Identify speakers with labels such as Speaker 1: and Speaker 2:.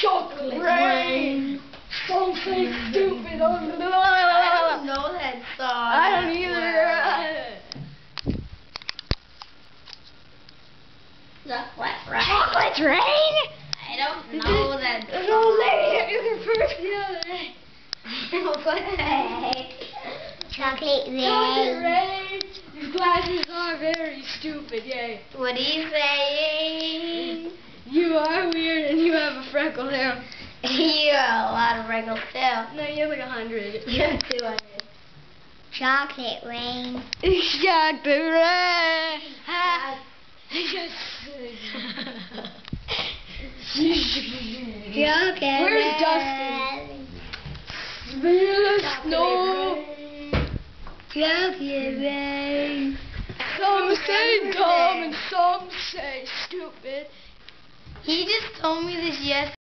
Speaker 1: Chocolate rain. Something stupid.
Speaker 2: I don't know that song.
Speaker 1: I don't either.
Speaker 2: The what rain?
Speaker 1: Chocolate rain?
Speaker 2: I don't know that song.
Speaker 1: There's no lady. You can first the other day.
Speaker 2: What the heck? Chocolate
Speaker 1: Chocolate
Speaker 2: rain.
Speaker 1: rain. These glasses are very stupid, yay.
Speaker 2: What are you saying?
Speaker 1: You are weird and you have a freckle there.
Speaker 2: You have a lot of wrinkles too.
Speaker 1: No, you have like 100.
Speaker 2: You have 200. Chocolate rain.
Speaker 1: Chocolate rain.
Speaker 2: Chocolate
Speaker 1: Where's Dustin? The snow.
Speaker 2: Chocolate rain.
Speaker 1: Some say dumb and some say stupid.
Speaker 2: He just told me this yesterday.